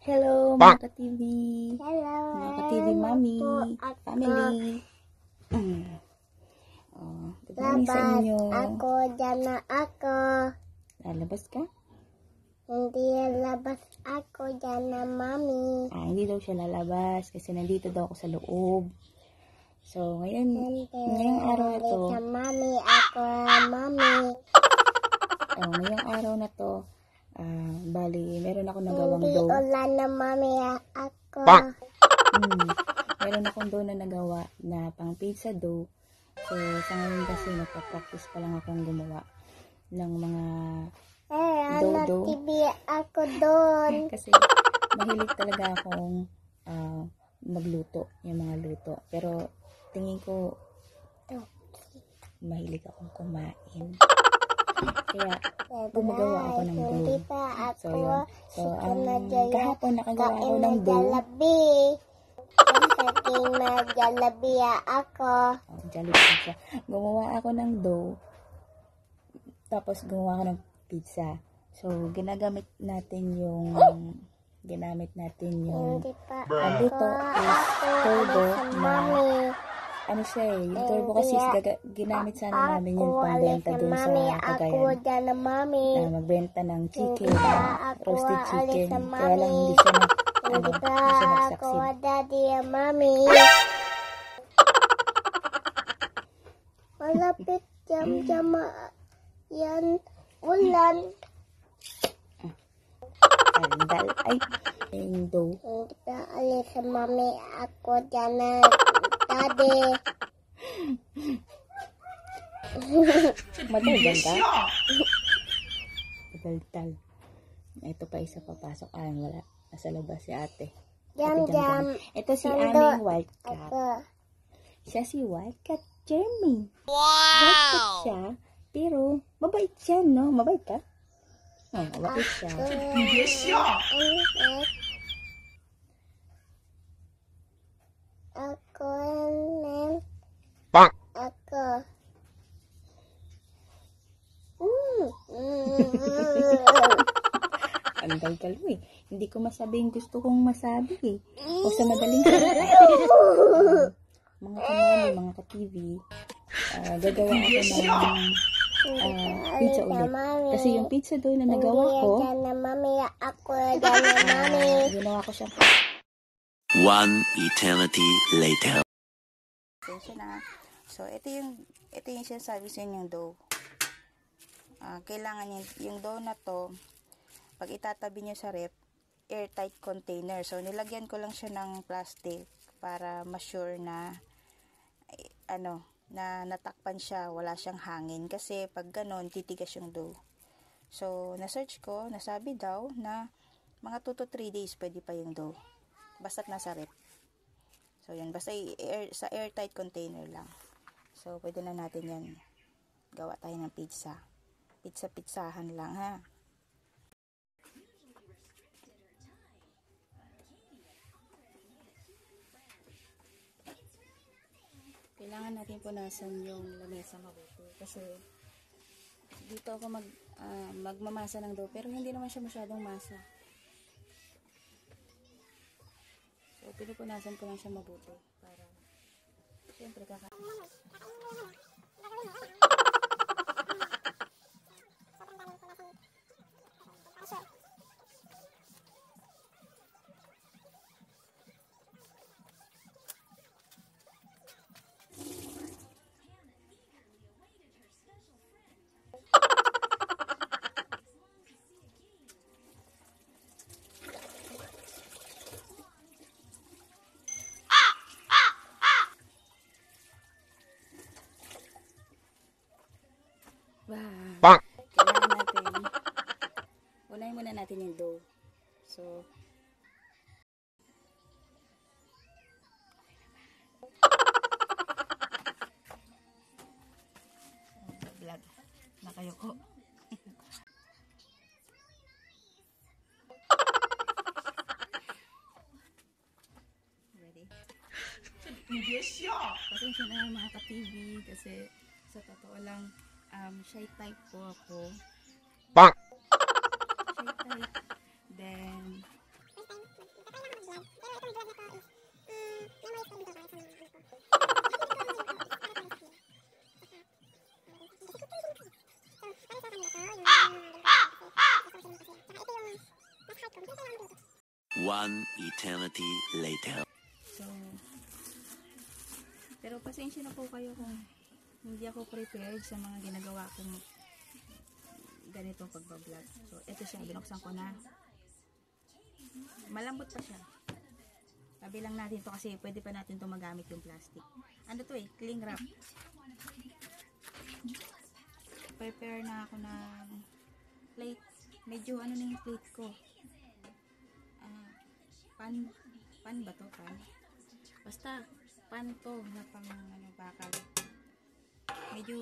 Hello mga ka-TV. Hello. Mga ka-TV Mami. Family. Good morning sa inyo. Ako, dyan na ako. Lalabas ka? Hindi lalabas ako, dyan na Mami. Hindi daw siya lalabas kasi nandito daw ako sa loob. So, ngayong araw na to. Sa Mami, ako, Mami. Ngayong araw na to, bali, meron ako nagawang dough. Hindi ulan na Mami, ako. Meron akong dough na nagawa na pang pizza dough. So, sa ngayon kasi nagpa-practice pa lang akong gumawa ng mga dough. TV ako doon. Kasi mahilig talaga akong magluto, yung mga luto. Pero tingin ko mahilig akong kumain. Kaya gumagawa ako ng dough. So yun. So kahapon nakagawa ako ng dough. Saking Jollibee ako. Jollibee siya. Gumawa ako ng dough. Tapos gumawa ako ng pizza. So ginamit natin yung dito is turbo na ano siya yung turbo kasi ginamit sana namin yung pangbenta dun sa Cagayan na magbenta ng chicken, roasted chicken, kaya lang hindi siya nagsucceed. Daddy, Mami. Malapit jam yan ulan. Sandal ay yung dough. Hindi pa alis sa Mami, ako dyan na Daddy. Madalgal ka? Madalgal. Ito pa isa papasok. Wala. Nasa labas si ate. Jam. Ito si aming wildcat. Siya si wildcat Jeremy. Wow! Wildcat siya. Pero mabait siya, no? Mabait ka? Mabait siya. Ako. Ang dalgal mo eh. Hindi ko masabi yung gusto kong masabi eh. O sa madaling salita. Mga kamami, mga ka-TV, gagawa ako ng pizza ulit. Kasi yung pizza dough na nagawa ko, ginawa ko siya. One eternity later. So, ito yung sinasabi sa inyong dough. Kailangan yung dough na to, pag itatabi nyo sa rep, airtight container. So, nilagyan ko lang siya ng plastic para ma-sure na na natakpan siya, wala siyang hangin. Kasi pag ganon, titigas yung dough. So, na-search ko, nasabi daw na mga 2 to 3 days pwede pa yung dough. Basta't nasa rep. So, yun. Basta sa airtight container lang. So, pwede na natin yan. Gawa tayo ng pizza. Pizza-pizzahan lang, ha? Kailangan natin punasan yung lamesa mabuti. Kasi, dito ako magmamasa ng dough. Pero hindi naman siya masyadong masa. So, pinupunasan ko lang siya mabuti. Para, siyempre, kailangan natin unahin muna natin yung dough. So vlog na kayo ko. Ready? Pasensya na mga ka-TV kasi sa totoo lang shy type po ako. Shy type. Then One eternity later. So, pero pasensya na po kayo kung hindi ako prepared sa mga ginagawa kong ganito pagbablog. So, ito siya, binuksan ko na. Malambot pa siya. Tabi lang natin to kasi pwede pa natin to magamit yung plastic. Ano to eh, cling wrap. Prepare na ako ng plate. Medyo ano na yung plate ko. Pan ba to? Pan? Basta, pan to na pang ano, bakal. Medyo